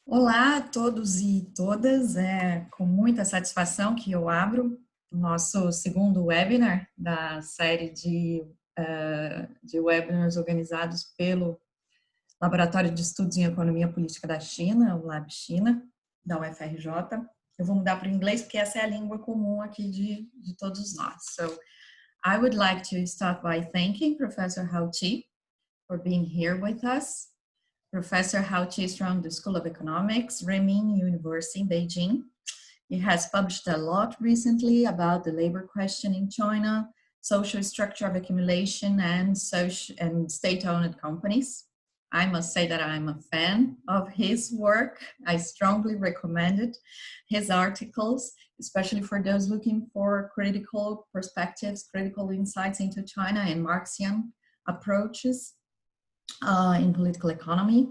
Olá a todos e todas, é com muita satisfação que eu abro o nosso segundo webinar da série de webinars organizados pelo Laboratório de Estudos em Economia Política da China, o LabChina, da UFRJ. Eu vou mudar para o inglês porque essa é a língua comum aqui de todos nós. So, I would like to start by thanking Professor Hao Qi for being here with us. Professor Hao Qi is from the School of Economics, Renmin University in Beijing. He has published a lot recently about the labor question in China, social structure of accumulation, and state-owned companies. I must say that I'm a fan of his work. I strongly recommend his articles, especially for those looking for critical perspectives, critical insights into China and Marxian approaches in political economy.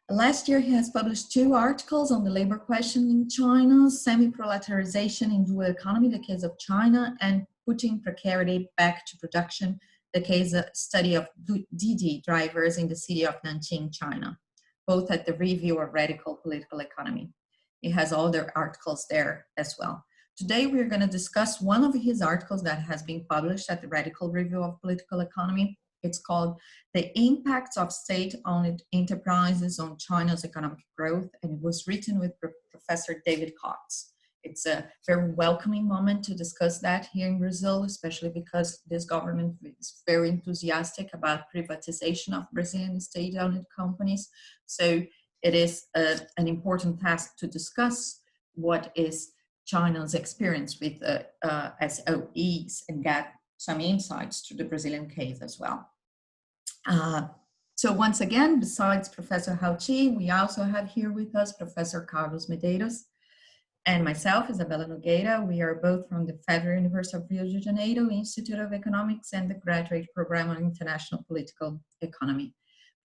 Last year, he has published 2 articles on the labor question in China, Semi-Proletarianization in dual economy, the case of China, and putting precarity back to production, the case study of Didi drivers in the city of Nanjing, China, both at the Review of Radical Political Economy. He has other articles there as well. Today, we're going to discuss one of his articles that has been published at the Radical Review of Political Economy. It's called The Impacts of State-Owned Enterprises on China's Economic Growth, and it was written with Professor David Kotz. It's a very welcoming moment to discuss that here in Brazil, especially because this government is very enthusiastic about privatization of Brazilian state-owned companies. So it is an important task to discuss what is China's experience with SOEs and get some insights to the Brazilian case as well. So once again, besides Professor Hao Qi, we also have here with us Professor Carlos Medeiros and myself, Isabela Nogueira. We are both from the Federal University of Rio de Janeiro Institute of Economics and the Graduate Program on International Political Economy.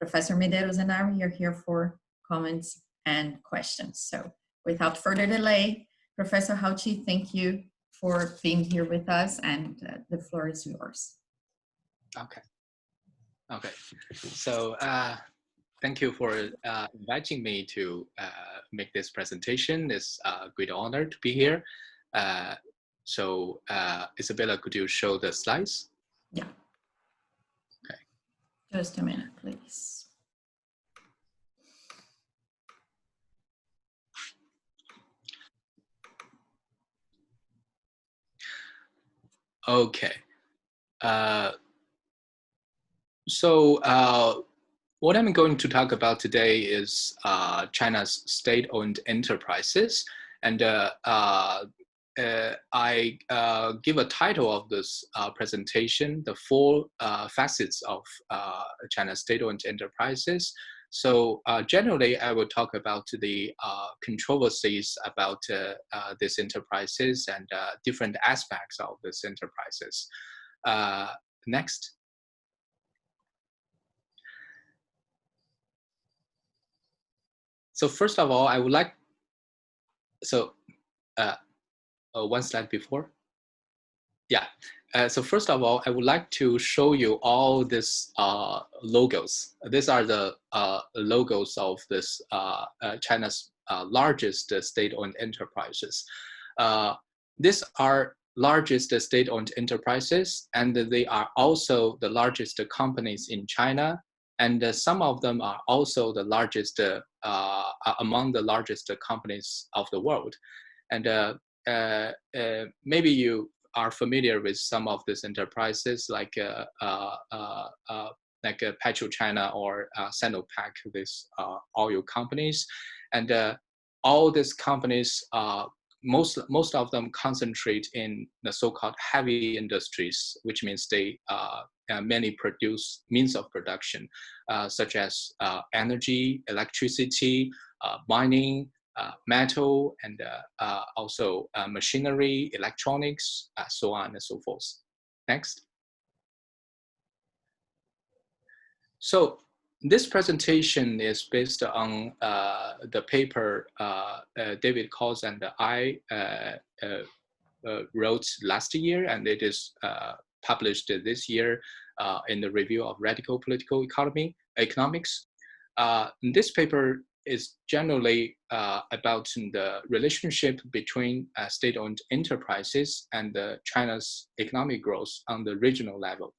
Professor Medeiros and I are here for comments and questions. So without further delay, Professor Hao Qi, thank you for being here with us, and the floor is yours. Okay. So thank you for inviting me to make this presentation. It's a great honor to be here. So Isabella, could you show the slides? Yeah. Okay. Just a minute, please. Okay. So what I'm going to talk about today is China's state-owned enterprises, and I give a title of this presentation, The 4 Facets of China's State-Owned Enterprises. So generally, I will talk about the controversies about these enterprises and different aspects of these enterprises. Next. So first of all, I would like, one slide before. Yeah, so first of all, I would like to show you all these logos. These are the logos of this China's largest state-owned enterprises. These are largest state-owned enterprises, and they are also the largest companies in China. And some of them are also the largest, among the largest companies of the world. And maybe you are familiar with some of these enterprises like PetroChina or Sinopec, these oil companies. And all these companies, most of them concentrate in the so-called heavy industries, which means they mainly produce means of production, such as energy, electricity, mining, metal, and also machinery, electronics, so on and so forth. Next. So this presentation is based on the paper David Kotz and I wrote last year, and it is published this year in the Review of Radical Political Economics. This paper is generally about the relationship between state-owned enterprises and China's economic growth on the regional level.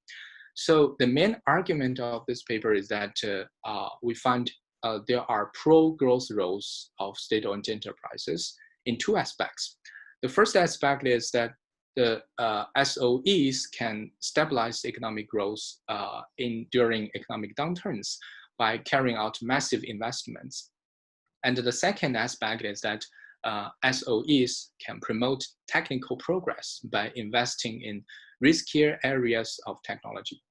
So the main argument of this paper is that we find there are pro-growth roles of state-owned enterprises in two aspects. The first aspect is that the SOEs can stabilize economic growth during economic downturns by carrying out massive investments. And the second aspect is that SOEs can promote technical progress by investing in riskier areas of technology.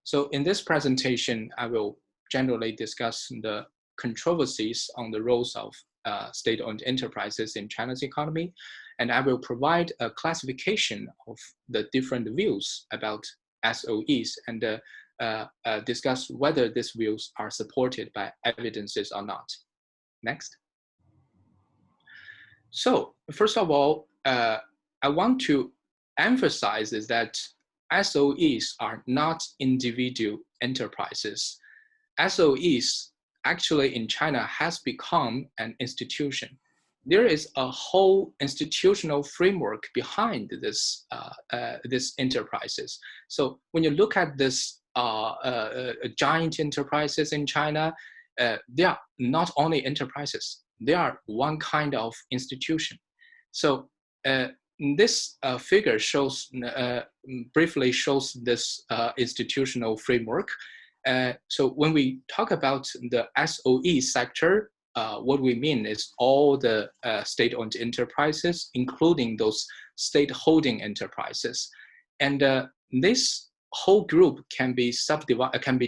So in this presentation, I will generally discuss the controversies on the roles of state-owned enterprises in China's economy, and I will provide a classification of the different views about SOEs and discuss whether these views are supported by evidences or not. Next. So first of all, I want to emphasize is that SOEs are not individual enterprises. SOEs actually in China has become an institution. There is a whole institutional framework behind this enterprises. So when you look at this giant enterprises in China, they are not only enterprises, they are one kind of institution. So this figure shows, briefly shows this institutional framework. So when we talk about the SOE sector, what we mean is all the state-owned enterprises, including those state-holding enterprises. And this whole group can be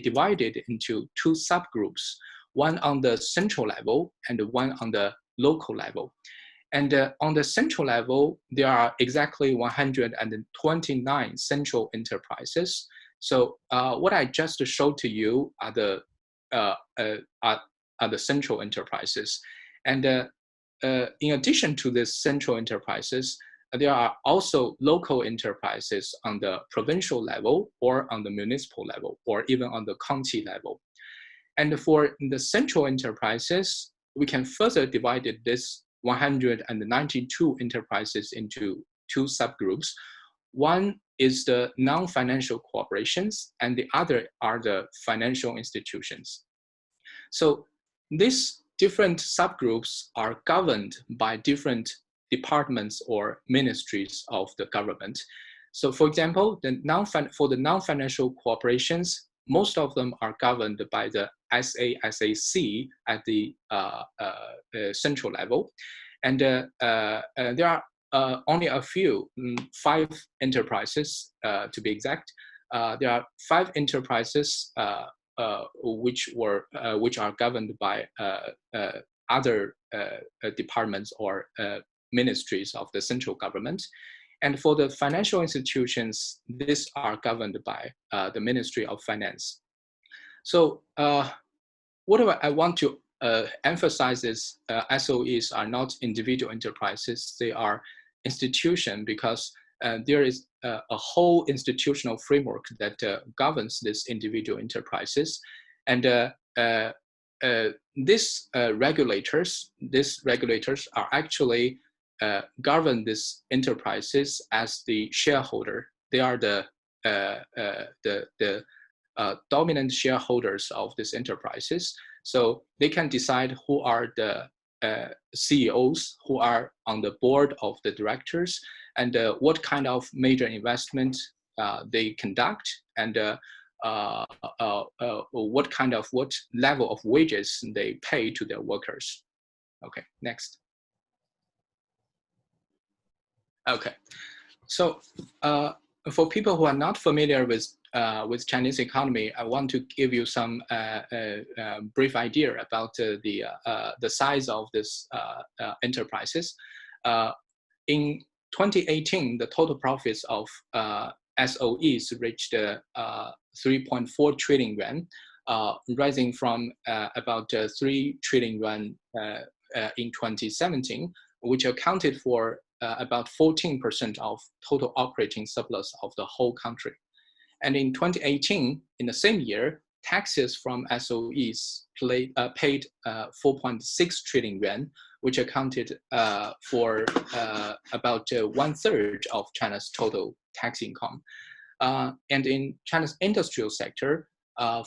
divided into two subgroups, one on the central level and one on the local level. And on the central level, there are exactly 129 central enterprises. So what I just showed to you are the central enterprises. And in addition to these central enterprises, there are also local enterprises on the provincial level or on the municipal level or even on the county level. And for the central enterprises, we can further divide this 192 enterprises into two subgroups. One is the non-financial corporations and the other are the financial institutions. So these different subgroups are governed by different departments or ministries of the government. So for example, for the non-financial corporations, most of them are governed by the SASAC at the central level. And there are only a few, 5 enterprises to be exact. There are 5 enterprises which are governed by other departments or ministries of the central government. And for the financial institutions, these are governed by the Ministry of Finance. So what I want to emphasize is SOEs are not individual enterprises, they are institutions because there is a whole institutional framework that governs these individual enterprises. And these regulators are actually govern these enterprises as the shareholder. They are the dominant shareholders of these enterprises. So they can decide who are the CEOs, who are on the board of the directors, and what kind of major investment they conduct, and what level of wages they pay to their workers. Okay, next. Okay, so for people who are not familiar with Chinese economy, I want to give you some brief idea about the size of this enterprises. In 2018, the total profits of SOEs reached 3.4 trillion yuan, rising from about 3 trillion yuan in 2017, which accounted for about 14% of total operating surplus of the whole country. And in 2018, in the same year, taxes from SOEs paid 4.6 trillion yuan, which accounted for about 1/3 of China's total tax income. And in China's industrial sector,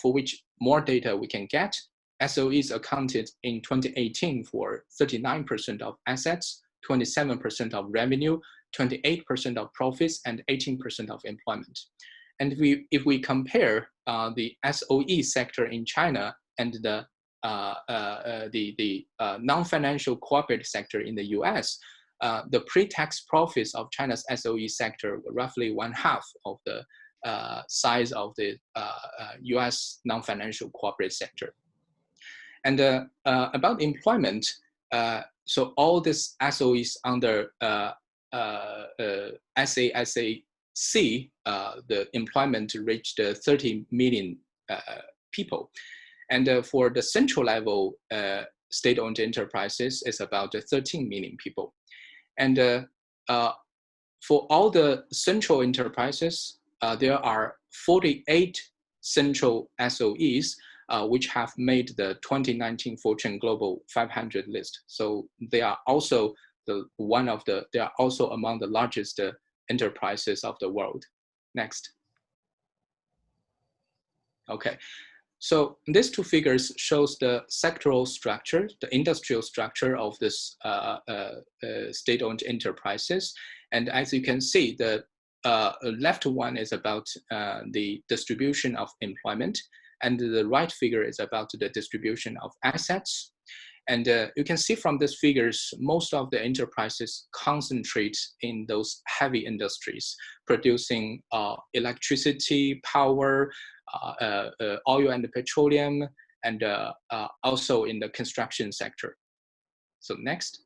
for which more data we can get, SOEs accounted in 2018 for 39% of assets, 27% of revenue, 28% of profits, and 18% of employment. And if we compare the SOE sector in China and the non-financial corporate sector in the US, the pre-tax profits of China's SOE sector were roughly 1/2 of the size of the US non-financial corporate sector. And about employment, so all these SOEs under SASAC, the employment reached 30 million people. And for the central level state-owned enterprises, it's about 13 million people. And for all the central enterprises, there are 48 central SOEs which have made the 2019 Fortune Global 500 list. So they are also they are also among the largest enterprises of the world. Next. Okay. So these two figures shows the sectoral structure, the industrial structure of this state-owned enterprises. And as you can see, the left one is about the distribution of employment, and the right figure is about the distribution of assets. And you can see from these figures, most of the enterprises concentrate in those heavy industries, producing electricity, power, oil and petroleum, and also in the construction sector. So next.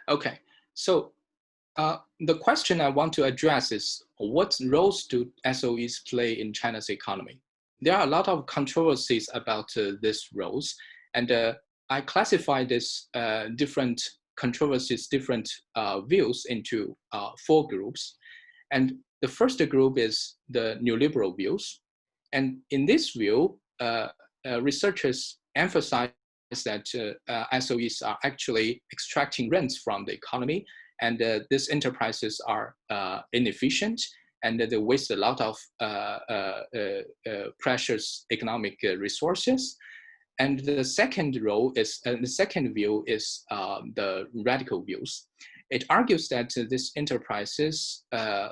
Okay, so the question I want to address is, what roles do SOEs play in China's economy? There are a lot of controversies about these roles, and I classify these different controversies, different views into 4 groups. And the first group is the neoliberal views. And in this view, researchers emphasize that SOEs are actually extracting rents from the economy, and these enterprises are inefficient, and they waste a lot of precious economic resources. And the second view is the radical views. It argues that these enterprises,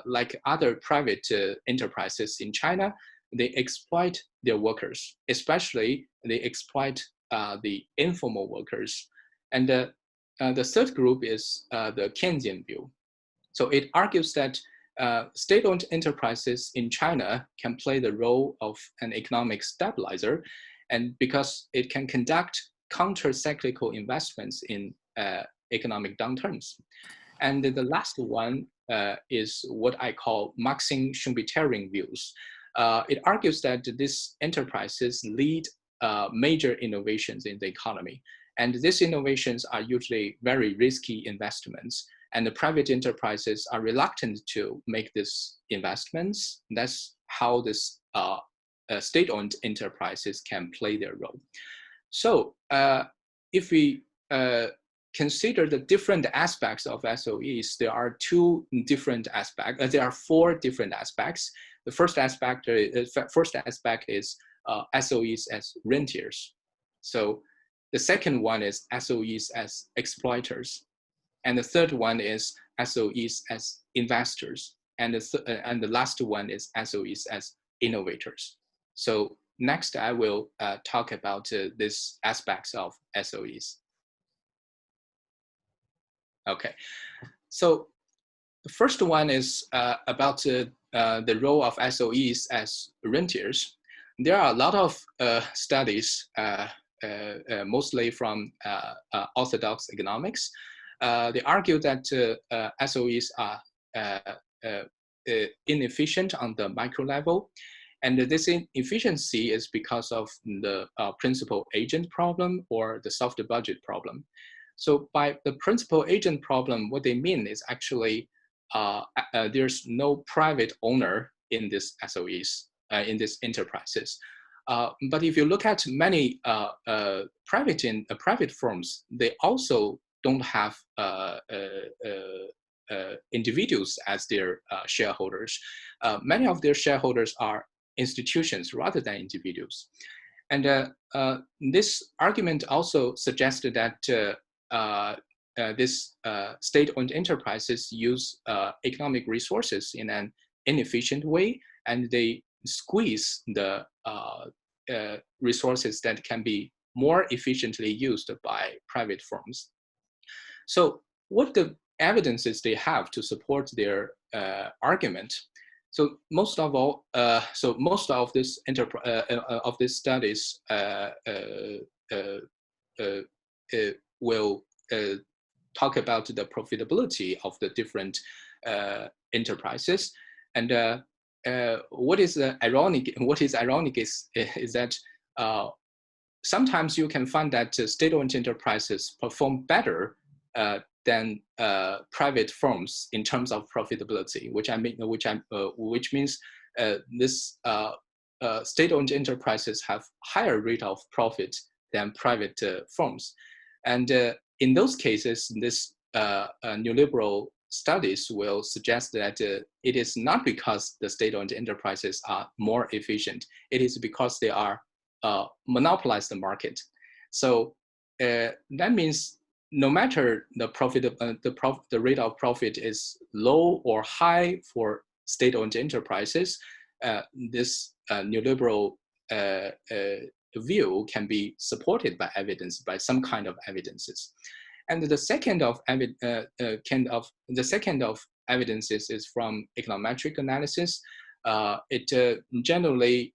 like other private enterprises in China, they exploit their workers, especially they exploit the informal workers. And the third group is the Keynesian view. So it argues that state-owned enterprises in China can play the role of an economic stabilizer, and because it can conduct counter-cyclical investments in economic downturns. And the last one is what I call Marxian-Schumpeterian views. It argues that these enterprises lead major innovations in the economy. And these innovations are usually very risky investments, and the private enterprises are reluctant to make these investments. That's how this state-owned enterprises can play their role. So if we consider the different aspects of SOEs, there are 2 different aspects. There are 4 different aspects. The first aspect is SOEs as rentiers. So the second one is SOEs as exploiters. And the third one is SOEs as investors. And the last one is SOEs as innovators. So next, I will talk about these aspects of SOEs. Okay, so the first one is about the role of SOEs as rentiers. There are a lot of studies, mostly from orthodox economics. They argue that SOEs are inefficient on the micro level. And this inefficiency is because of the principal agent problem or the soft budget problem. So by the principal agent problem, what they mean is actually there's no private owner in these SOEs, in these enterprises. But if you look at many private firms, they also don't have individuals as their shareholders. Many of their shareholders are institutions rather than individuals. And this argument also suggested that this state-owned enterprises use economic resources in an inefficient way, and they squeeze the resources that can be more efficiently used by private firms. So what the evidences they have to support their argument? So most of all, most of this of these studies will talk about the profitability of the different enterprises. And what is ironic is that sometimes you can find that state-owned enterprises perform better than private firms in terms of profitability, which means this state-owned enterprises have higher rate of profit than private firms. And in those cases, this neoliberal studies will suggest that it is not because the state-owned enterprises are more efficient. It is because they are monopolize the market. So that means no matter the rate of profit is low or high for state-owned enterprises, this neoliberal view can be supported by evidence, by some kind of evidences. And the second of evidences is from econometric analysis. Generally,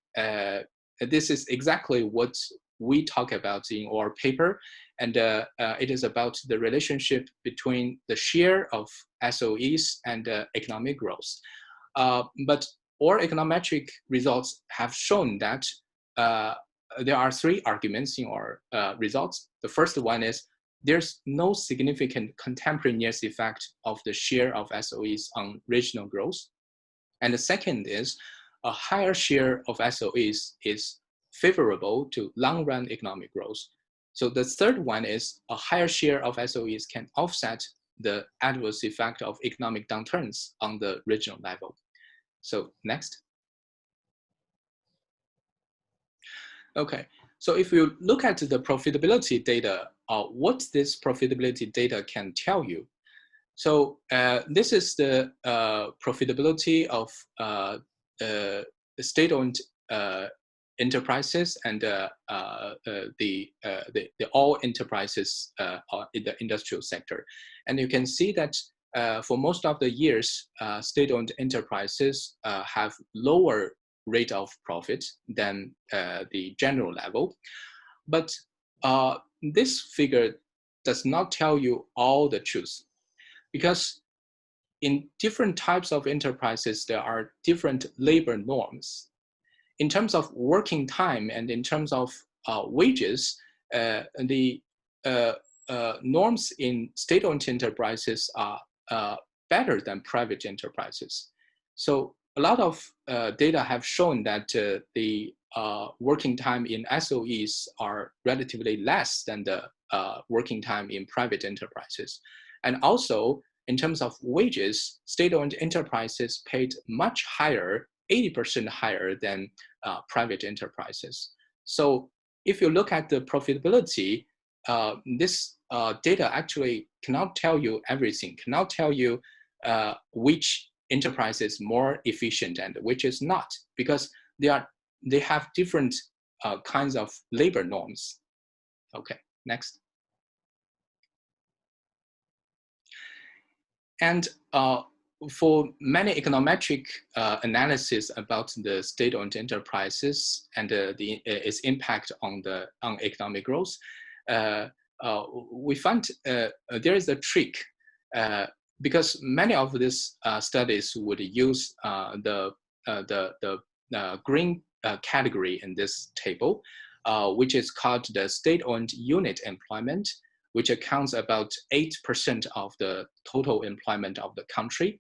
this is exactly what we talk about in our paper, and it is about the relationship between the share of SOEs and economic growth. But our econometric results have shown that there are three arguments in our results. The first one is there's no significant contemporaneous effect of the share of SOEs on regional growth. And the second is a higher share of SOEs is favorable to long-run economic growth. So the third one is a higher share of SOEs can offset the adverse effect of economic downturns on the regional level. So next. Okay, so if you look at the profitability data, what this profitability data can tell you. So this is the profitability of state-owned enterprises and the all enterprises in the industrial sector. And you can see that for most of the years, state-owned enterprises have lower rate of profit than the general level. But this figure does not tell you all the truth, because in different types of enterprises, there are different labor norms. In terms of working time and in terms of wages, the norms in state-owned enterprises are better than private enterprises. So a lot of data have shown that the working time in SOEs are relatively less than the working time in private enterprises. And also, in terms of wages, state-owned enterprises paid much higher, 80% higher than private enterprises. So if you look at the profitability, this data actually cannot tell you everything, cannot tell you which enterprise is more efficient and which is not, because they have different kinds of labor norms. Okay, next. And for many econometric analysis about the state-owned enterprises and its impact on economic growth, we found there is a trick, because many of these studies would use the green category in this table, which is called the state-owned unit employment, which accounts about 8% of the total employment of the country.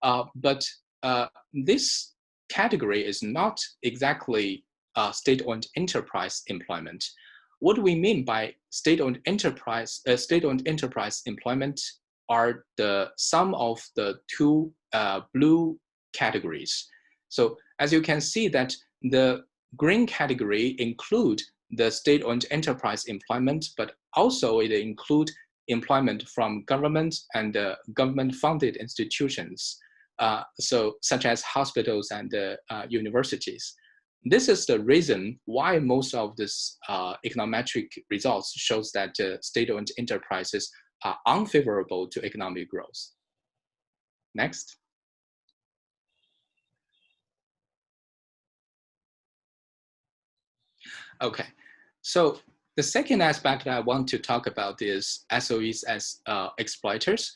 But this category is not exactly state-owned enterprise employment. What we mean by state-owned enterprise employment are the sum of the two blue categories. So as you can see that the green category include the state-owned enterprise employment, but also it include employment from government and government-funded institutions, so such as hospitals and universities. This is the reason why most of this econometric results shows that state-owned enterprises are unfavorable to economic growth. Next. Okay, so the second aspect that I want to talk about is SOEs as exploiters.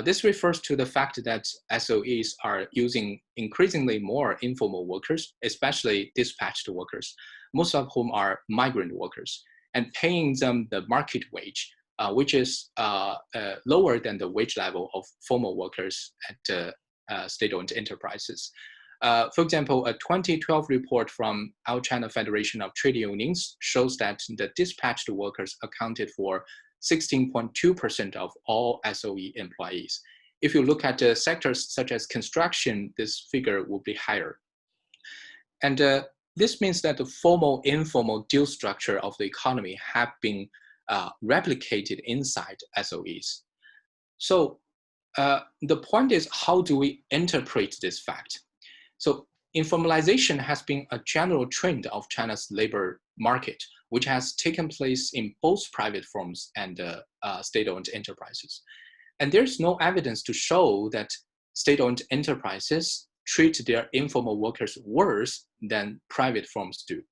This refers to the fact that SOEs are using increasingly more informal workers, especially dispatched workers, most of whom are migrant workers, and paying them the market wage, which is lower than the wage level of formal workers at state-owned enterprises. For example, a 2012 report from All China Federation of Trade Unions shows that the dispatched workers accounted for 16.2% of all SOE employees. If you look at sectors such as construction, this figure will be higher. And this means that the formal-informal dual structure of the economy have been replicated inside SOEs. So the point is, how do we interpret this fact? So informalization has been a general trend of China's labor market, which has taken place in both private firms and state-owned enterprises. And there's no evidence to show that state-owned enterprises treat their informal workers worse than private firms do.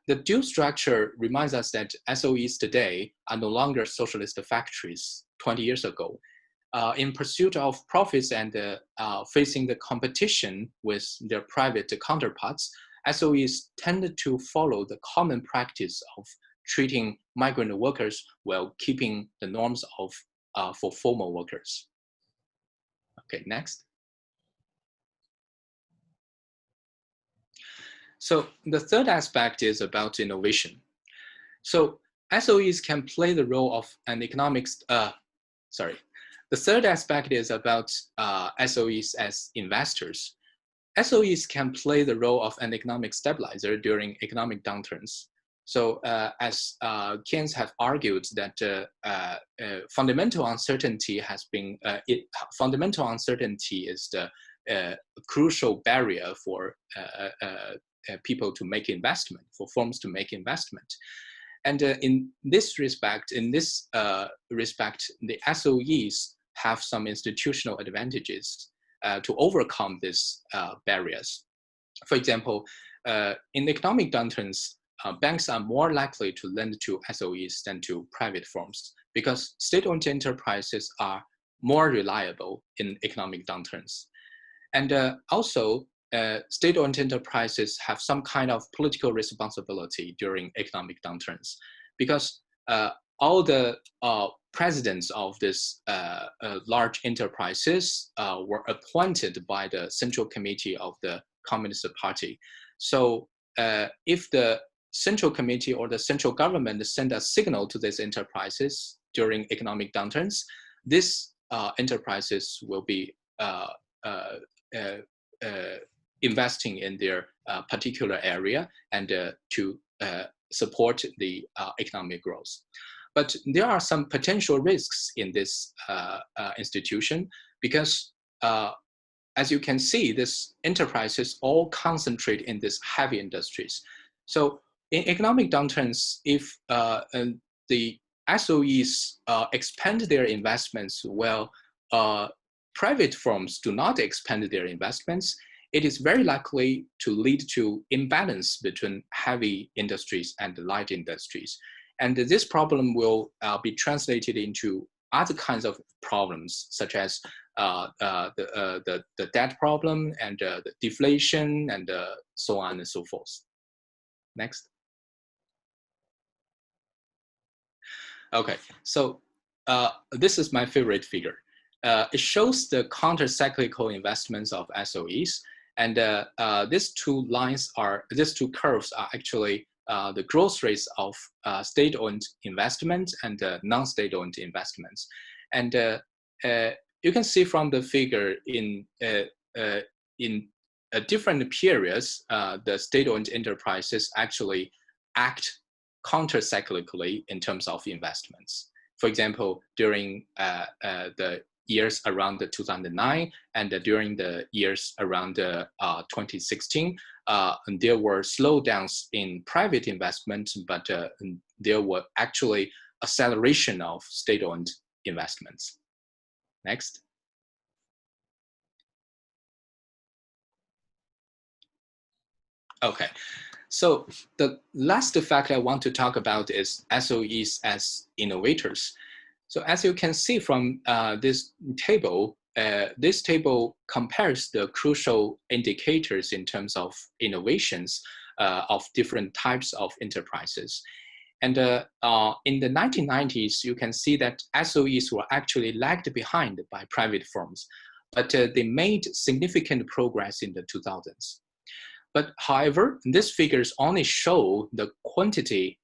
The dual structure reminds us that SOEs today are no longer socialist factories 20 years ago. In pursuit of profits and facing the competition with their private counterparts, SOEs tend to follow the common practice of treating migrant workers while keeping the norms of for formal workers. Okay, next. So the third aspect is about innovation. So SOEs can play the role of an The third aspect is about SOEs as investors. SOEs can play the role of an economic stabilizer during economic downturns. So as Keynes have argued that fundamental uncertainty has been, fundamental uncertainty is the crucial barrier for people to make investment, for firms to make investment. And in this respect, the SOEs have some institutional advantages to overcome these barriers. For example, in economic downturns, banks are more likely to lend to SOEs than to private firms because state-owned enterprises are more reliable in economic downturns. And also, state-owned enterprises have some kind of political responsibility during economic downturns because all the presidents of these large enterprises were appointed by the Central Committee of the Communist Party. So if the Central Committee or the central government send a signal to these enterprises during economic downturns, these enterprises will be investing in their particular area and to support the economic growth. But there are some potential risks in this institution because as you can see, these enterprises all concentrate in these heavy industries. So in economic downturns, if the SOEs expand their investments while private firms do not expand their investments, it is very likely to lead to imbalance between heavy industries and light industries. And this problem will be translated into other kinds of problems, such as the debt problem and the deflation and so on and so forth. Next. Okay, so this is my favorite figure. It shows the counter-cyclical investments of SOEs. And these two curves are actually the growth rates of state-owned investments and non-state-owned investments. And you can see from the figure in different periods, the state-owned enterprises actually act counter-cyclically in terms of investments. For example, during the years around 2009 and during the years around 2016, there were slowdowns in private investment, but there were actually acceleration of state-owned investments. Next. Okay, so the last fact I want to talk about is SOEs as innovators. So as you can see from this table compares the crucial indicators in terms of innovations of different types of enterprises. And in the 1990s, you can see that SOEs were actually lagged behind by private firms, but they made significant progress in the 2000s. But however, these figures only show the quantity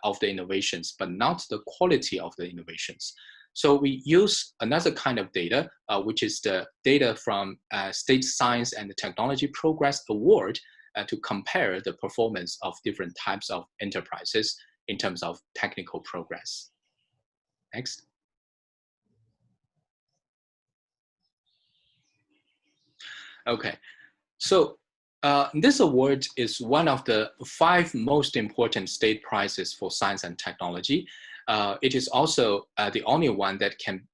of the innovations, but not the quality of the innovations. So we use another kind of data, which is the data from State Science and Technology Progress Award to compare the performance of different types of enterprises in terms of technical progress. Next. Okay, so this award is one of the 5 most important state prizes for science and technology. It is also the only one that can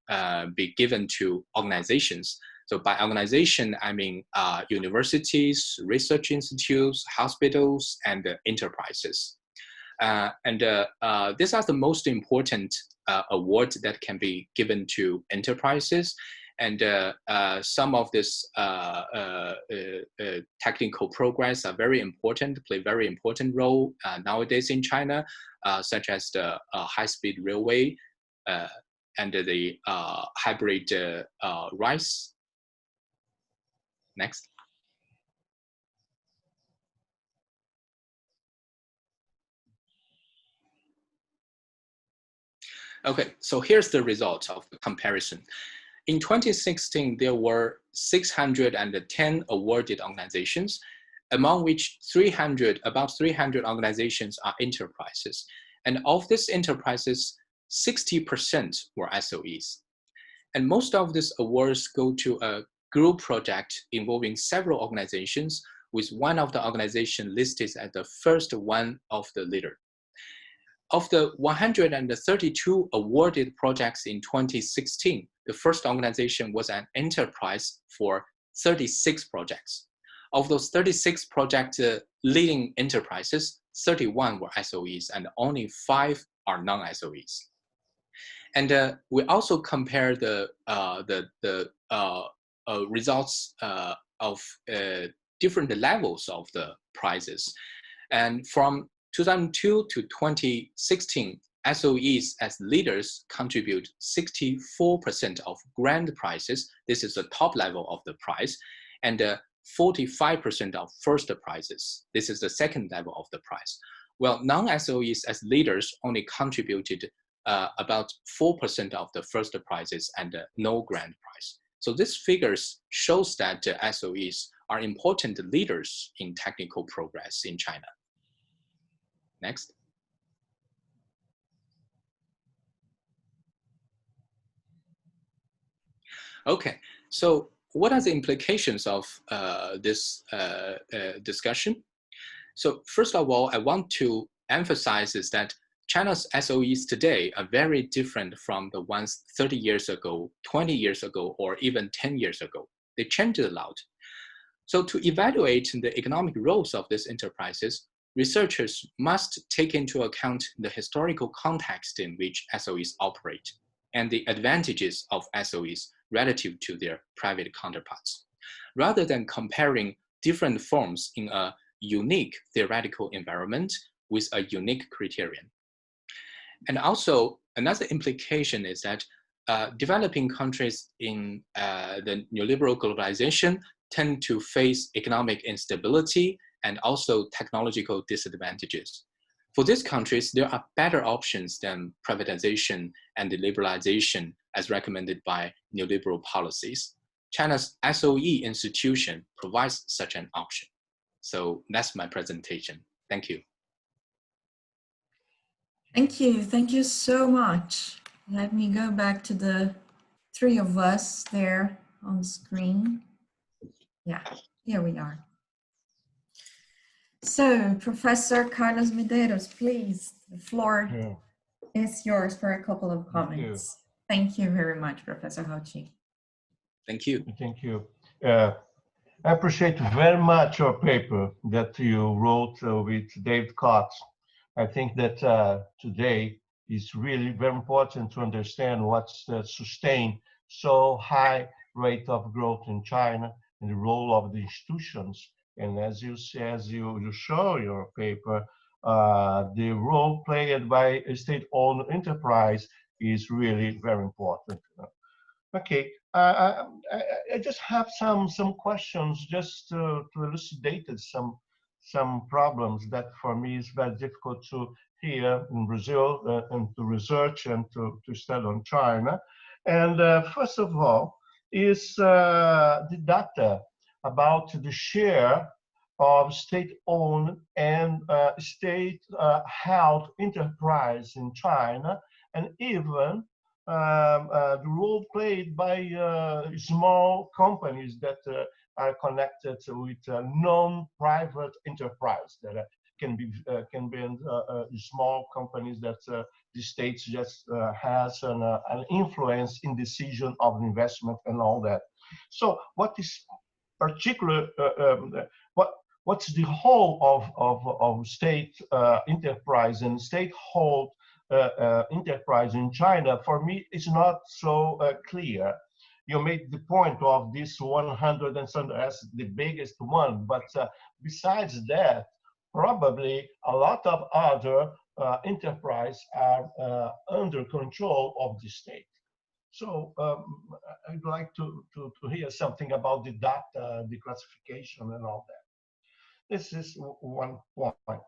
be given to organizations. So by organization, I mean universities, research institutes, hospitals, and enterprises. These are the most important awards that can be given to enterprises. And some of this technical progress are very important, play very important role nowadays in China, such as the high-speed railway and the hybrid rice. Next. Okay, so here's the result of the comparison. In 2016, there were 610 awarded organizations, among which about 300 organizations are enterprises. And of these enterprises, 60% were SOEs. And most of these awards go to a group project involving several organizations, with one of the organizations listed as the first one of the leader. Of the 132 awarded projects in 2016, the first organization was an enterprise for 36 projects. Of those 36 project leading enterprises, 31 were SOEs and only 5 are non-SOEs. And we also compare the results of different levels of the prizes. And from 2002 to 2016, SOEs as leaders contribute 64% of grand prizes. This is the top level of the prize, and 45% of first prizes. This is the second level of the prize. Well, non-SOEs as leaders only contributed about 4% of the first prizes and no grand prize. So this figures shows that SOEs are important leaders in technical progress in China. Next. Okay, so what are the implications of this discussion? So first of all, I want to emphasize is that China's SOEs today are very different from the ones 30 years ago, 20 years ago, or even 10 years ago. They changed a lot. So to evaluate the economic roles of these enterprises, researchers must take into account the historical context in which SOEs operate and the advantages of SOEs relative to their private counterparts, rather than comparing different forms in a unique theoretical environment with a unique criterion. And also, another implication is that developing countries in the neoliberal globalization tend to face economic instability and also technological disadvantages. For these countries, there are better options than privatization and liberalization as recommended by neoliberal policies. China's SOE institution provides such an option. So that's my presentation. Thank you. Thank you. Thank you so much. Let me go back to the three of us there on the screen. Yeah, here we are. So, Professor Carlos Medeiros, please, the floor is yours for a couple of comments. Thank you very much, Professor Hao Qi. Thank you. Thank you. I appreciate very much your paper that you wrote with David Kotz. I think that today is really very important to understand what's sustained so high rate of growth in China and the role of the institutions. And as you show your paper, the role played by a state-owned enterprise is really very important. Okay, I just have some questions just to elucidate some problems that for me is very difficult to hear in Brazil and to research and to study on China. And first of all is the data about the share of state-owned and state-held enterprise in China, and even the role played by small companies that are connected with non-private enterprise that can be small companies that the state just has an influence in decision of investment and all that. So what is particular, what's the whole of state enterprise and state-hold enterprise in China? For me, it's not so clear. You made the point of this 100 and something as the biggest one, but besides that, probably a lot of other enterprise are under control of the state. So I'd like to hear something about the data, the classification and all that. This is one point.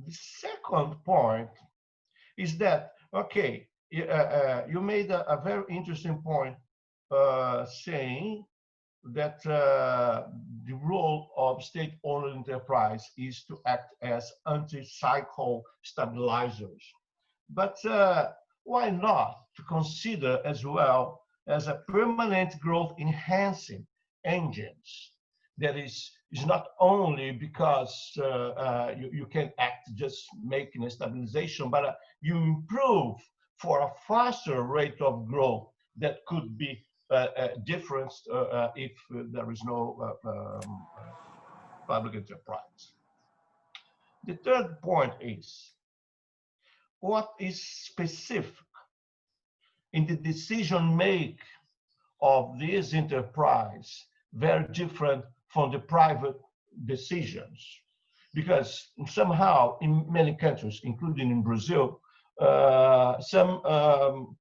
The second point is that, okay, you made a very interesting point saying that the role of state-owned enterprise is to act as anti-cycle stabilizers. But why not to consider as well as a permanent growth enhancing engines? That is not only because you can act just making a stabilization, but you improve for a faster rate of growth that could be different if there is no public enterprise. The third point is, what is specific in the decision make of this enterprise very different from the private decisions? Because somehow in many countries, including in Brazil, some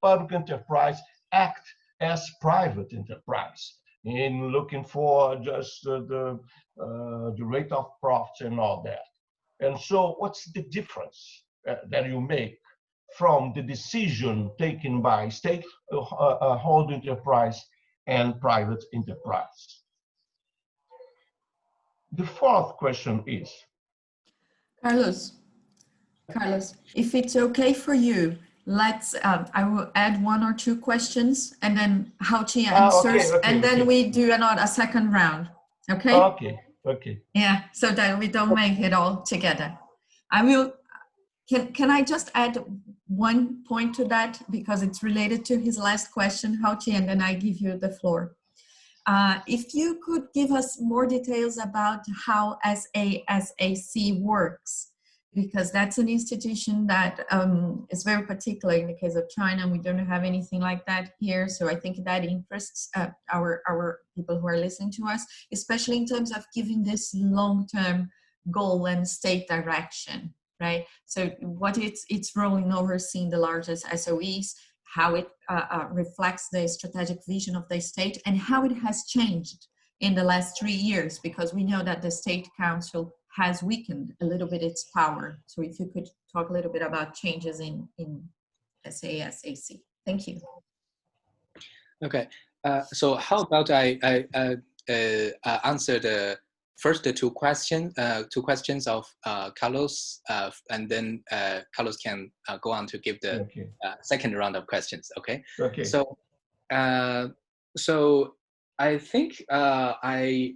public enterprise act as private enterprise in looking for just the rate of profits and all that. And so what's the difference that you make from the decision taken by state-owned enterprise and private enterprise? The fourth question is, Carlos, if it's okay for you, let's, I will add one or two questions and then Hao Qi answers, and then we do a second round, okay? Okay. Yeah, so that we don't make it all together. I will, can I just add one point to that, because it's related to his last question, Hao Qi, and then I give you the floor. If you could give us more details about how SASAC works, because that's an institution that is very particular in the case of China. We don't have anything like that here. So I think that interests our people who are listening to us, especially in terms of giving this long-term goal and state direction, right? So what it's rolling over, seeing the largest SOEs, how it reflects the strategic vision of the state, and how it has changed in the last 3 years, because we know that the State Council has weakened a little bit its power. So if you could talk a little bit about changes in SASAC. Thank you. Okay, so how about I answer the first two questions of Carlos, and then Carlos can go on to give the second round of questions. Okay. Okay. So, so I think I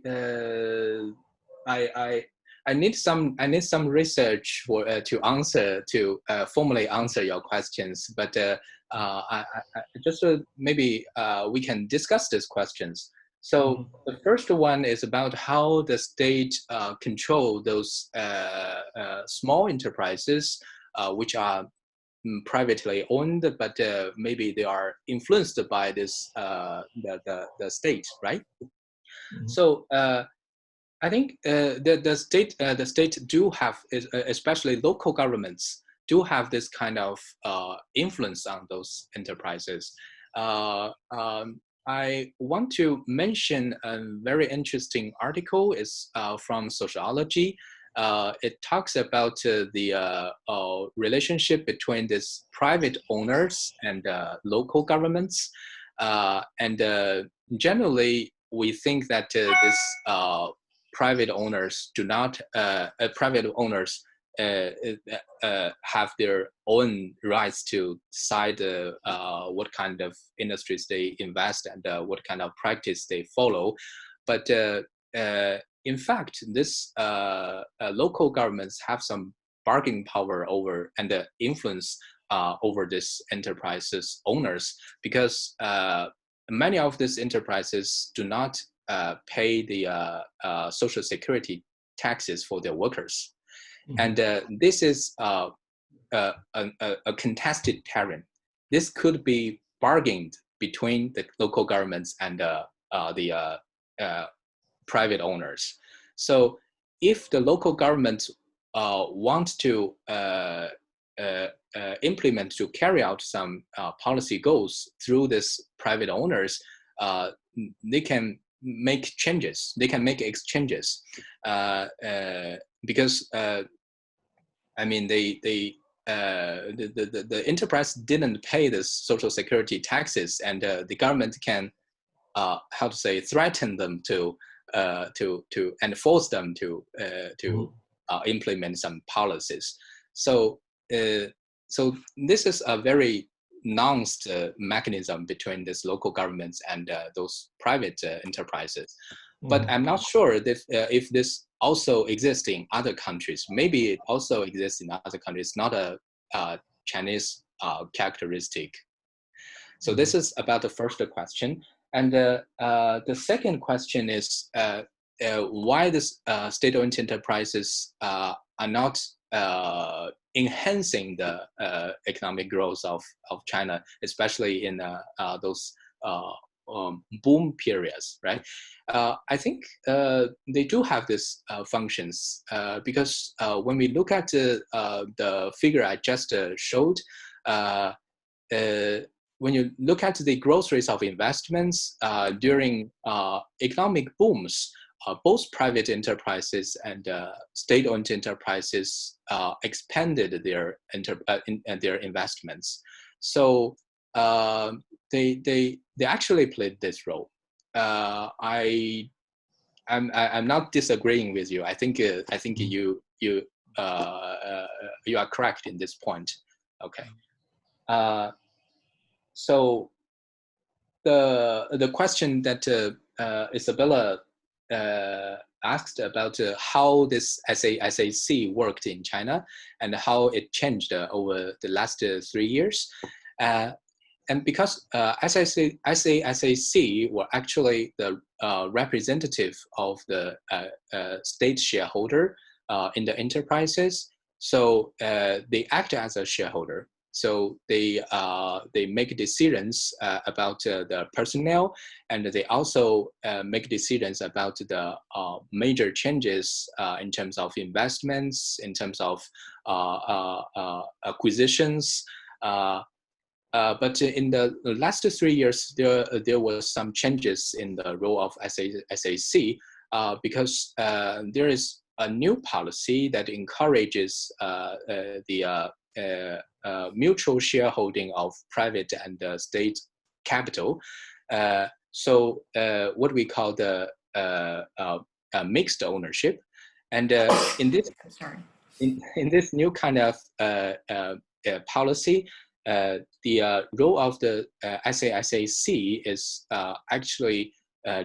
need some research for to formally answer your questions, but I just maybe we can discuss these questions. So the first one is about how the state control those small enterprises which are privately owned, but maybe they are influenced by this the state, right? So I think the state do have, especially local governments, do have this kind of influence on those enterprises. I want to mention a very interesting article. It's from sociology. It talks about the relationship between these private owners and local governments. And generally, we think that this private owners do not, have their own rights to decide what kind of industries they invest and what kind of practice they follow. But in fact, this local governments have some bargaining power over and influence over this enterprises owners, because many of these enterprises do not pay the social security taxes for their workers. And this is a contested terrain. This could be bargained between the local governments and the private owners. So if the local government wants to implement, to carry out some policy goals through this private owners, they can make changes. They can make exchanges because I mean the enterprise didn't pay the social security taxes, and the government can how to say, threaten them to and force them to implement some policies. So so this is a very nuanced mechanism between this local governments and those private enterprises. But I'm not sure if this also exists in other countries. Maybe it also exists in other countries, not a Chinese characteristic. So this is about the first question. And the second question is why this state-owned enterprises are not enhancing the economic growth of China, especially in those boom periods, right? I think they do have these functions because when we look at the figure I just showed, when you look at the growth rates of investments during economic booms, both private enterprises and state-owned enterprises expanded their investments. So they actually played this role. I'm not disagreeing with you. I think you are correct in this point. Okay. So the question that Isabela asked about how this SASAC worked in China and how it changed over the last 3 years. And because SASAC were actually the representative of the state shareholder in the enterprises, so they act as a shareholder. So they make decisions about the personnel, and they also make decisions about the major changes in terms of investments, in terms of acquisitions. but in the last 3 years, there was some changes in the role of SAC because there is a new policy that encourages the mutual shareholding of private and state capital. So what we call the mixed ownership, and in this in this new kind of policy, the role of the SAC is actually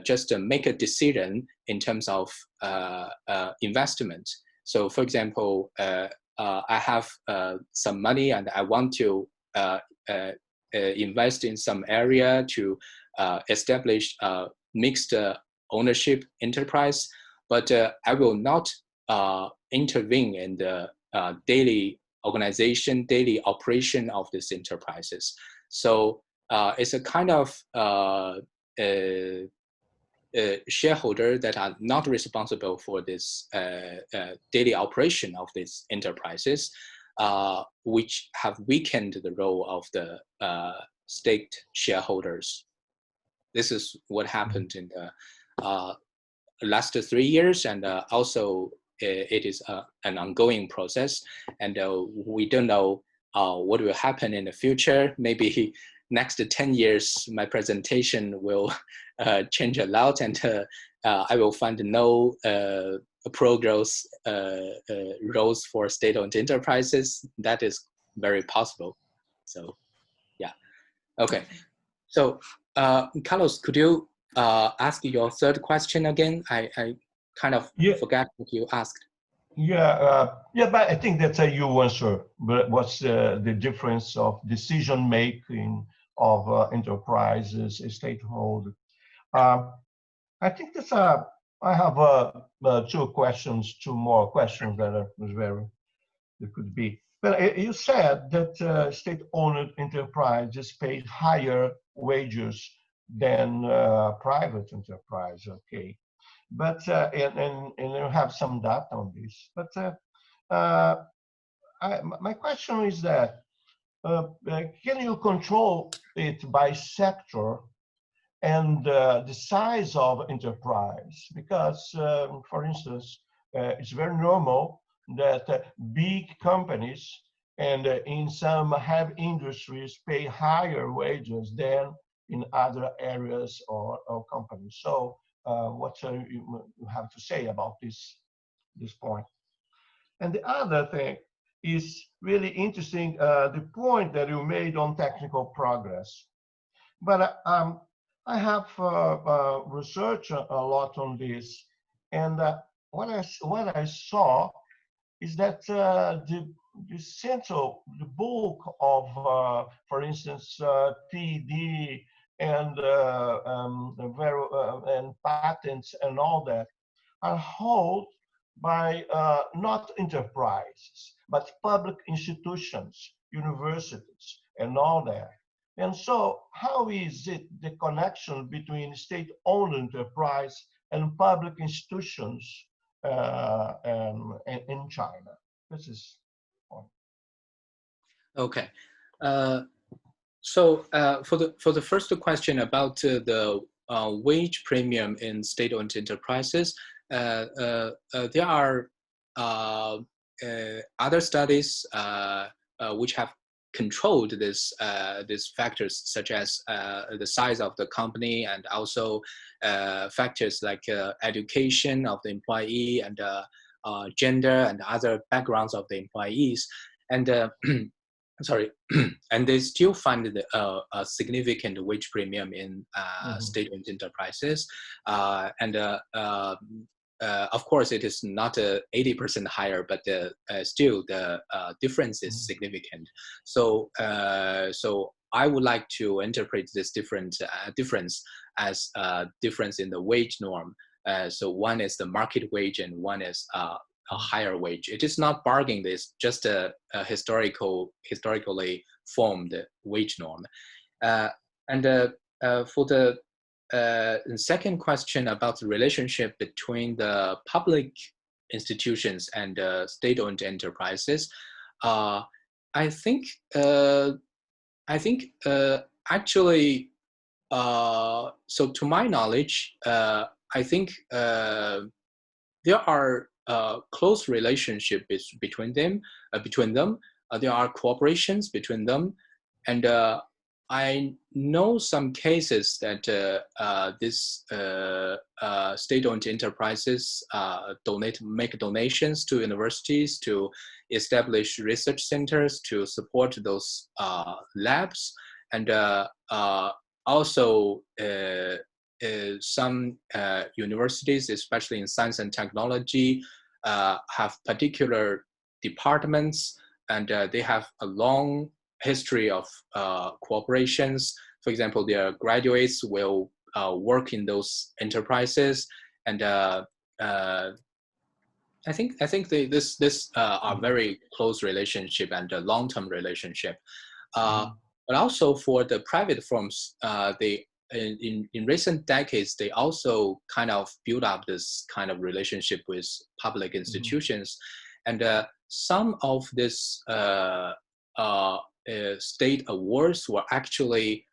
just to make a decision in terms of investment. So, for example, I have some money and I want to invest in some area to establish a mixed ownership enterprise, but I will not intervene in the daily organization, daily operation of these enterprises. So it's a kind of shareholder that are not responsible for this daily operation of these enterprises, which have weakened the role of the state shareholders. This is what happened in the last 3 years, and also it is an ongoing process, and we don't know what will happen in the future. Maybe next 10 years, my presentation will change a lot, and I will find no progress roles for state-owned enterprises. That is very possible. So, yeah. Okay. So, Carlos, could you ask your third question again? I kind of forgot what you asked. Yeah, but I think that's a you answer. But what's the difference of decision making of enterprises, stakeholders? I think that's I have two more questions that there could be. But you said that state-owned enterprises pay higher wages than private enterprise. Okay. But and you have some data on this. But my question is that can you control it by sector and the size of enterprise? Because, for instance, it's very normal that big companies and in some heavy industries pay higher wages than in other areas or companies. So what you have to say about this point? And the other thing is really interesting, the point that you made on technical progress. But I have researched a lot on this, and what I saw is that the bulk of, for instance, TD and patents and all that are held by not enterprises, but public institutions, universities, and all that. And so how is it the connection between state-owned enterprise and public institutions in China? This is one. Okay. So for the first question about the wage premium in state-owned enterprises, there are other studies which have controlled these factors, such as the size of the company, and also factors like education of the employee and gender and other backgrounds of the employees, and sorry, and they still find a significant wage premium in state-owned enterprises, and of course, it is not 80% higher, but still the difference is significant. So, so I would like to interpret this difference as a difference in the wage norm. So one is the market wage, and one is a higher wage. It is not bargaining; it's just a historically formed wage norm. And for the second question about the relationship between the public institutions and state-owned enterprises, I think I think actually, so to my knowledge, I think there are close relationships between them. There are cooperations between them, and I know some cases that this state-owned enterprises make donations to universities to establish research centers to support those labs, and also some universities, especially in science and technology, have particular departments, and they have a long history of cooperations. For example, their graduates will work in those enterprises, and I think this are very close relationship and a long-term relationship. But also for the private firms, they in recent decades they also kind of build up this kind of relationship with public institutions, and some of this state awards were actually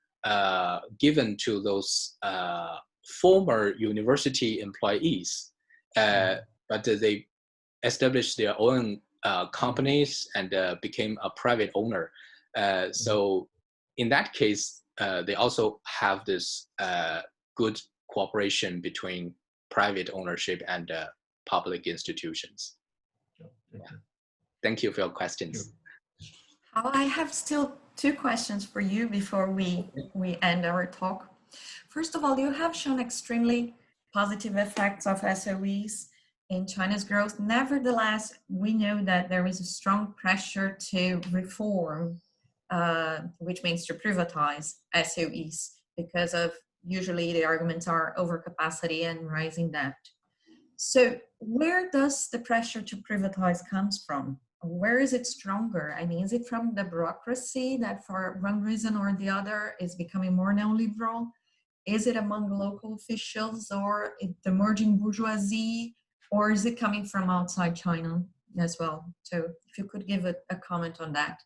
given to those former university employees, but they established their own companies and became a private owner. So in that case, they also have this good cooperation between private ownership and public institutions. Thank you for your questions. I have still 2 questions for you before we end our talk. First of all, you have shown extremely positive effects of SOEs in China's growth. Nevertheless, we know that there is a strong pressure to reform, which means to privatize SOEs, because of usually the arguments are overcapacity and rising debt. So where does the pressure to privatize comes from? Where is it stronger? I mean, is it from the bureaucracy that for one reason or the other is becoming more neoliberal? Is it among local officials or the emerging bourgeoisie? Or is it coming from outside China as well? So if you could give a comment on that.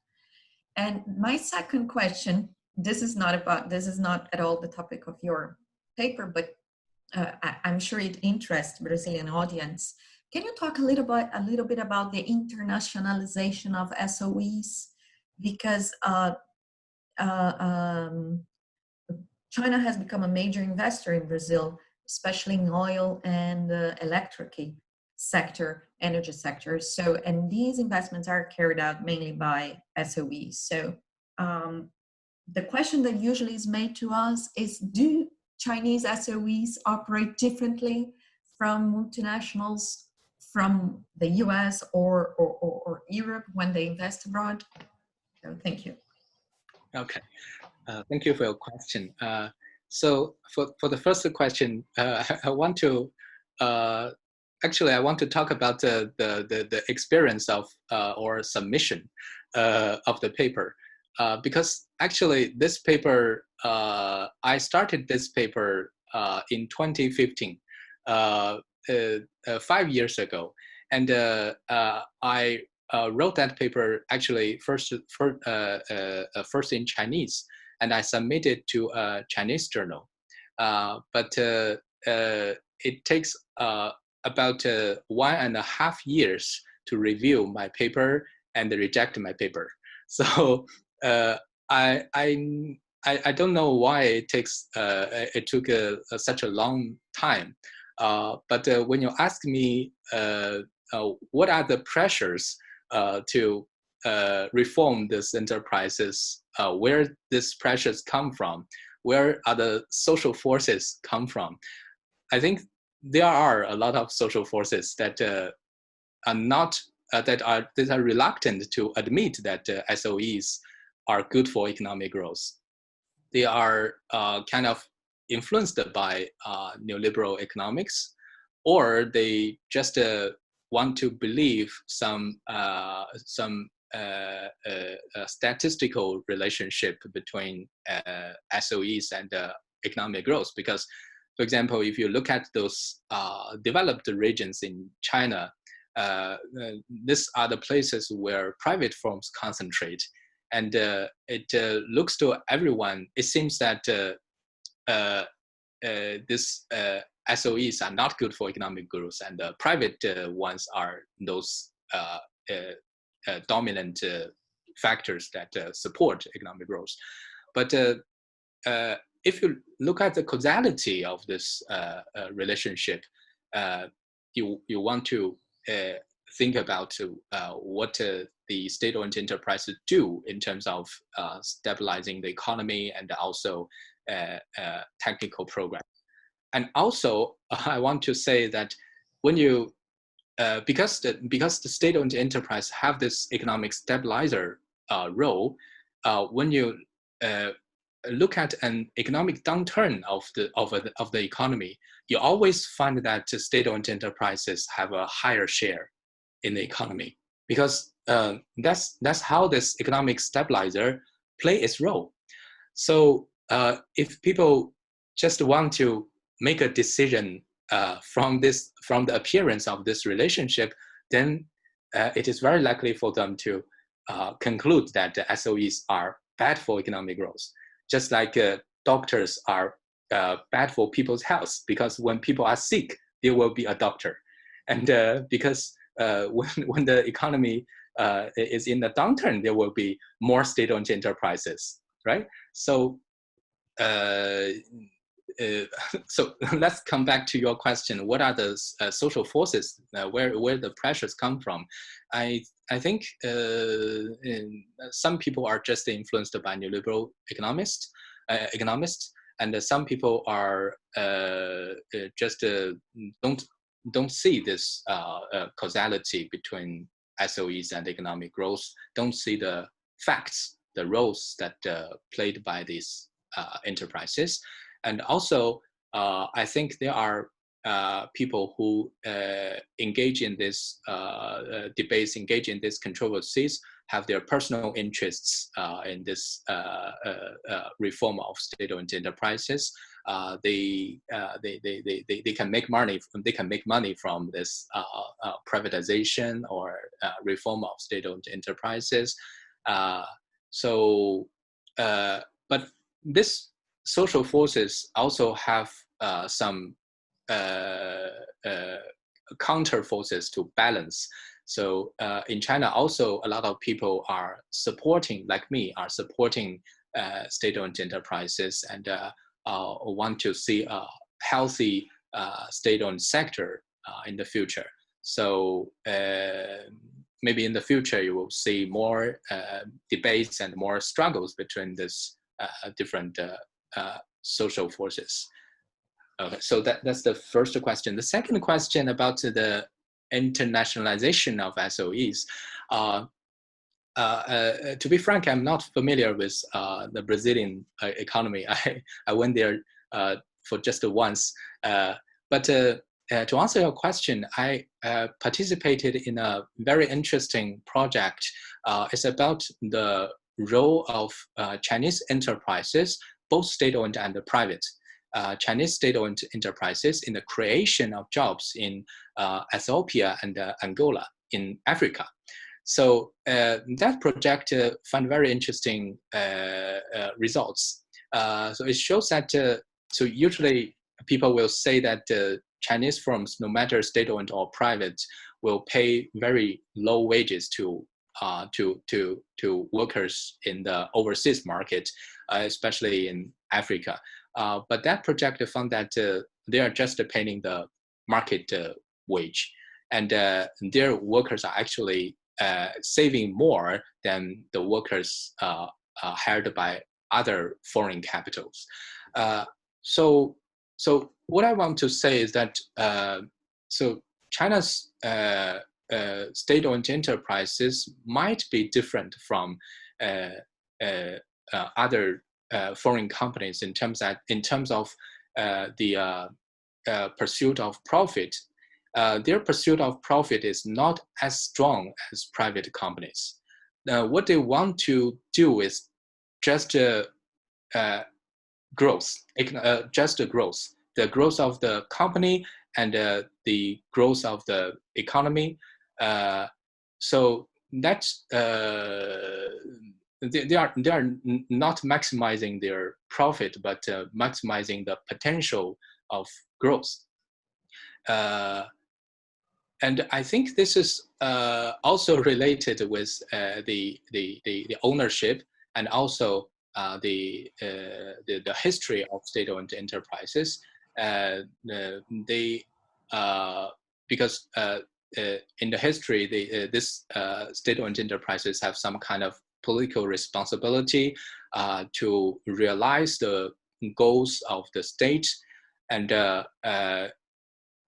And my second question, this is not at all the topic of your paper, but I'm sure it interests Brazilian audience. Can you talk a little bit about the internationalization of SOEs? Because China has become a major investor in Brazil, especially in oil and electric sector, energy sector. So, and these investments are carried out mainly by SOEs. So the question that usually is made to us is, do Chinese SOEs operate differently from multinationals from the US or Europe when they invest abroad? So thank you. Okay, thank you for your question. So for the first question, I want to talk about the experience of or submission of the paper, because actually this paper, I started this paper in 2015, 5 years ago, and I wrote that paper actually first in Chinese, and I submitted to a Chinese journal, but it takes about 1.5 years to review my paper and reject my paper. So I don't know why it took such a long time. But when you ask me what are the pressures to reform these enterprises, where these pressures come from, where are the social forces come from, I think there are a lot of social forces that are reluctant to admit that SOEs are good for economic growth. They are kind of influenced by neoliberal economics, or they just want to believe some statistical relationship between SOEs and economic growth. Because, for example, if you look at those developed regions in China, these are the places where private firms concentrate. and it looks to everyone. It seems that this SOEs are not good for economic growth, and the private ones are those dominant factors that support economic growth. But if you look at the causality of this relationship, you want to think about what the state-owned enterprises do in terms of stabilizing the economy and also technical programs. And also, I want to say that when you, because the state-owned enterprise have this economic stabilizer role, when you look at an economic downturn of the economy, you always find that state-owned enterprises have a higher share in the economy, because that's how this economic stabilizer play its role. So if people just want to make a decision from the appearance of this relationship, then it is very likely for them to conclude that the SOEs are bad for economic growth. Just like doctors are bad for people's health, because when people are sick, there will be a doctor. And because when the economy is in the downturn, there will be more state-owned enterprises, right? So, so let's come back to your question. What are the social forces where the pressures come from? I think some people are just influenced by neoliberal economists, and some people are just don't see this causality between SOEs and economic growth. Don't see the facts, the roles that played by these enterprises. And also, I think there are people who engage in this debates, engage in these controversies, have their personal interests in this reform of state-owned enterprises. They can make money. They can make money from this privatization or reform of state-owned enterprises. But this social forces also have some counter forces to balance. So in China, also a lot of people are supporting, like me, are supporting state-owned enterprises and want to see a healthy state-owned sector in the future. So maybe in the future you will see more debates and more struggles between these different social forces. Okay, so that's the first question. The second question about the internationalization of SOEs. To be frank, I'm not familiar with the Brazilian economy. I went there for just once. But to answer your question, I participated in a very interesting project. It's about the role of Chinese enterprises, both state-owned and private. Chinese state-owned enterprises in the creation of jobs in Ethiopia and Angola in Africa. So that project found very interesting results. So it shows that, so usually people will say that Chinese firms, no matter state-owned or private, will pay very low wages to workers in the overseas market, especially in Africa. But that project found that they are just paying the market wage, and their workers are actually saving more than the workers hired by other foreign capitals. So what I want to say is that so China's state-owned enterprises might be different from other foreign companies in terms of the pursuit of profit. Their pursuit of profit is not as strong as private companies. What they want to do is just growth, the growth of the company and the growth of the economy. So that's they are not maximizing their profit, but maximizing the potential of growth. And I think this is also related with the ownership and also the history of state-owned enterprises. Because in the history, this state-owned enterprises have some kind of political responsibility to realize the goals of the state, and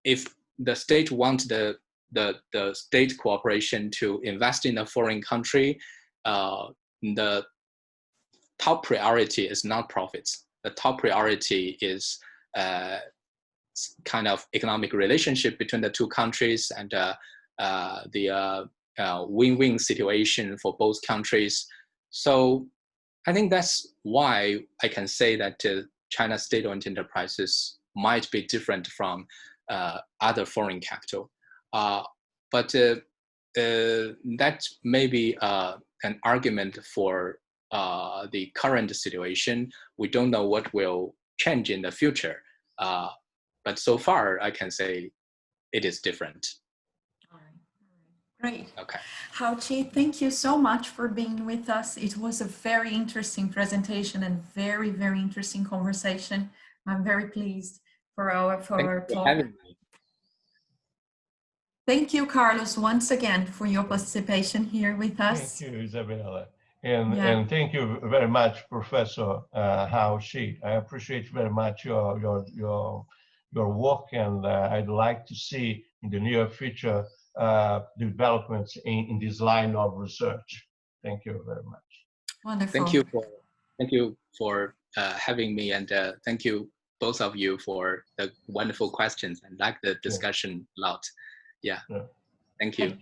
if the state wants the state cooperation to invest in a foreign country, the top priority is not profits. The top priority is kind of economic relationship between the two countries and the win-win situation for both countries. So I think that's why I can say that China's state-owned enterprises might be different from other foreign capital. But that may be an argument for the current situation. We don't know what will change in the future. But so far, I can say it is different. All right. Great. Okay. Hao Qi, thank you so much for being with us. It was a very interesting presentation and very, very interesting conversation. I'm very pleased for our talk. Thank you, Carlos, once again for your participation here with us. Thank you, Isabela. And thank you very much, Professor Hao Qi. I appreciate very much your work, and I'd like to see in the near future developments in this line of research. Thank you very much. Wonderful. Thank you for having me, and thank you both of you for the wonderful questions. I like the discussion a lot. Yeah. Thank you.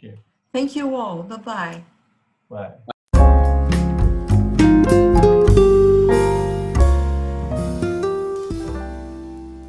Thank you all. Bye-bye. Bye.